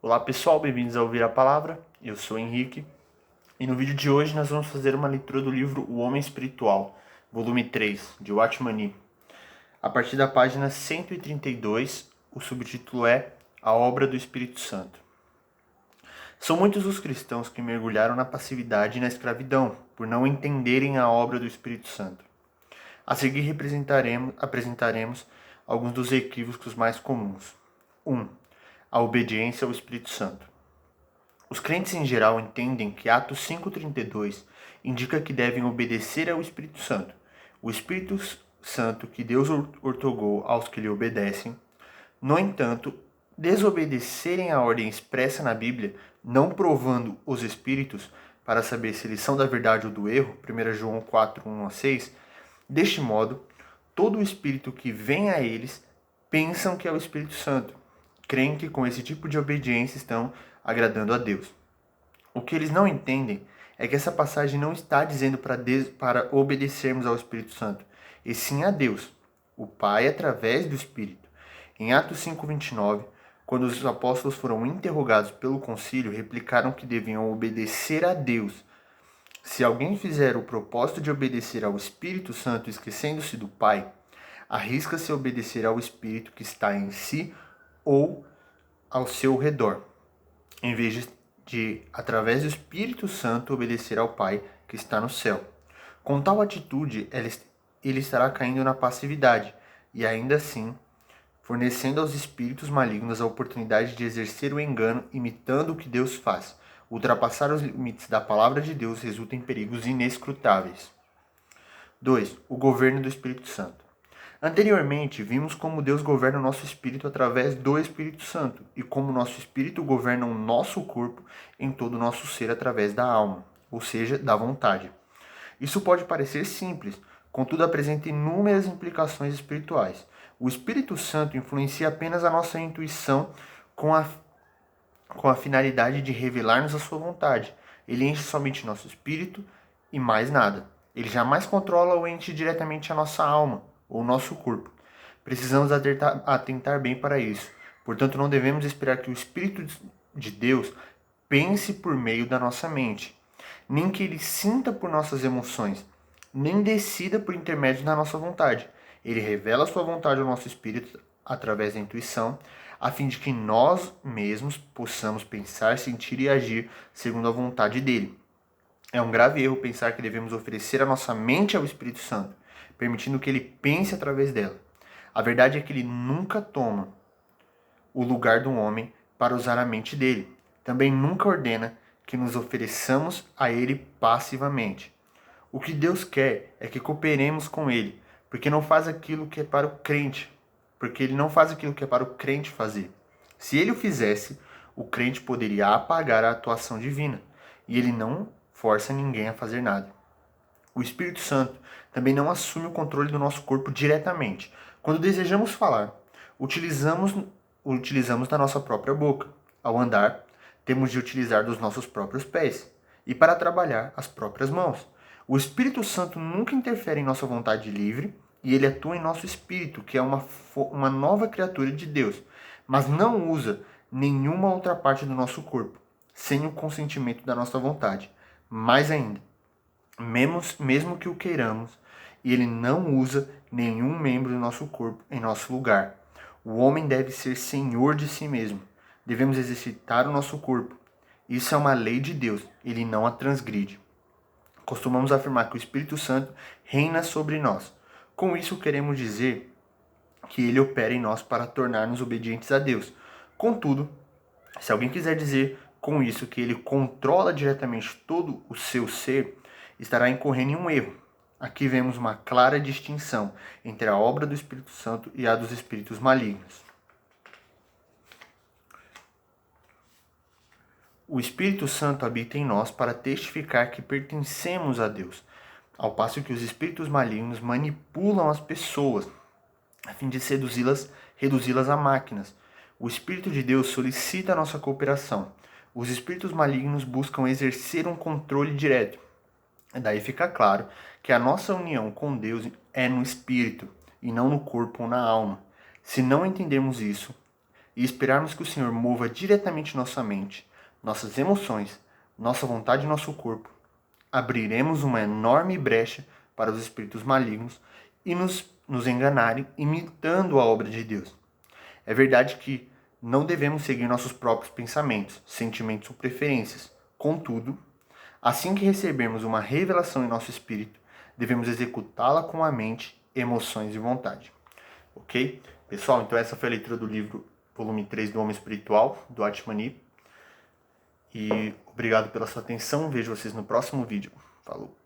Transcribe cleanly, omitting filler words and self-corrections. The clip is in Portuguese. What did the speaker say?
Olá pessoal, bem-vindos a Ouvir a Palavra. Eu sou Henrique e no vídeo de hoje nós vamos fazer uma leitura do livro O Homem Espiritual, volume 3, de Watchman Nee. A partir da página 132, o subtítulo é A Obra do Espírito Santo. São muitos os cristãos que mergulharam na passividade e na escravidão, por não entenderem a obra do Espírito Santo. A seguir apresentaremos alguns dos equívocos mais comuns. 1. A obediência ao Espírito Santo. Os crentes em geral entendem que Atos 5,32 indica que devem obedecer ao Espírito Santo. O Espírito Santo que Deus outorgou aos que lhe obedecem. No entanto, desobedecerem a ordem expressa na Bíblia, não provando os Espíritos para saber se eles são da verdade ou do erro, 1 João 4, 1 a 6, deste modo, todo o Espírito que vem a eles pensam que é o Espírito Santo. Creem que com esse tipo de obediência estão agradando a Deus. O que eles não entendem é que essa passagem não está dizendo para obedecermos ao Espírito Santo, e sim a Deus, o Pai, através do Espírito. Em Atos 5,29, quando os apóstolos foram interrogados pelo concílio, replicaram que deviam obedecer a Deus. Se alguém fizer o propósito de obedecer ao Espírito Santo esquecendo-se do Pai, arrisca-se a obedecer ao Espírito que está em si ou ao seu redor, em vez de, através do Espírito Santo, obedecer ao Pai que está no céu. Com tal atitude, ele estará caindo na passividade e, ainda assim, fornecendo aos espíritos malignos a oportunidade de exercer o engano imitando o que Deus faz. Ultrapassar os limites da palavra de Deus resulta em perigos inescrutáveis. 2. O governo do Espírito Santo. Anteriormente, vimos como Deus governa o nosso espírito através do Espírito Santo e como o nosso espírito governa o nosso corpo em todo o nosso ser através da alma, ou seja, da vontade. Isso pode parecer simples, contudo apresenta inúmeras implicações espirituais. O Espírito Santo influencia apenas a nossa intuição com a finalidade de revelar-nos a sua vontade. Ele enche somente nosso espírito e mais nada. Ele jamais controla ou enche diretamente a nossa alma ou o nosso corpo. Precisamos atentar bem para isso. Portanto, não devemos esperar que o Espírito de Deus pense por meio da nossa mente, nem que ele sinta por nossas emoções, nem decida por intermédio da nossa vontade. Ele revela a sua vontade ao nosso espírito através da intuição, a fim de que nós mesmos possamos pensar, sentir e agir segundo a vontade dele. É um grave erro pensar que devemos oferecer a nossa mente ao Espírito Santo, permitindo que ele pense através dela. A verdade é que ele nunca toma o lugar do homem para usar a mente dele. Também nunca ordena que nos ofereçamos a ele passivamente. O que Deus quer é que cooperemos com ele, porque não faz aquilo que é para o crente, porque ele não faz aquilo que é para o crente fazer. Se ele o fizesse, o crente poderia apagar a atuação divina, e ele não força ninguém a fazer nada. O Espírito Santo também não assume o controle do nosso corpo diretamente. Quando desejamos falar, utilizamos da nossa própria boca. Ao andar, temos de utilizar dos nossos próprios pés. E para trabalhar, as próprias mãos. O Espírito Santo nunca interfere em nossa vontade livre e ele atua em nosso espírito, que é uma nova criatura de Deus, mas não usa nenhuma outra parte do nosso corpo, sem o consentimento da nossa vontade. Mais ainda, mesmo que o queiramos, ele não usa nenhum membro do nosso corpo em nosso lugar. O homem deve ser senhor de si mesmo. Devemos exercitar o nosso corpo. Isso é uma lei de Deus, ele não a transgride. Costumamos afirmar que o Espírito Santo reina sobre nós. Com isso, queremos dizer que ele opera em nós para tornar-nos obedientes a Deus. Contudo, se alguém quiser dizer com isso que ele controla diretamente todo o seu ser, estará incorrendo em um erro. Aqui vemos uma clara distinção entre a obra do Espírito Santo e a dos espíritos malignos. O Espírito Santo habita em nós para testificar que pertencemos a Deus, ao passo que os espíritos malignos manipulam as pessoas a fim de reduzi-las a máquinas. O Espírito de Deus solicita a nossa cooperação. Os espíritos malignos buscam exercer um controle direto. Daí fica claro que a nossa união com Deus é no espírito e não no corpo ou na alma. Se não entendermos isso, e esperarmos que o Senhor mova diretamente nossa mente, nossas emoções, nossa vontade e nosso corpo, abriremos uma enorme brecha para os espíritos malignos e nos enganarem imitando a obra de Deus. É verdade que não devemos seguir nossos próprios pensamentos, sentimentos ou preferências. Contudo, assim que recebermos uma revelação em nosso espírito, devemos executá-la com a mente, emoções e vontade. Ok? Pessoal, então essa foi a leitura do livro volume 3 do Homem Espiritual, do Atmani. E obrigado pela sua atenção. Vejo vocês no próximo vídeo. Falou!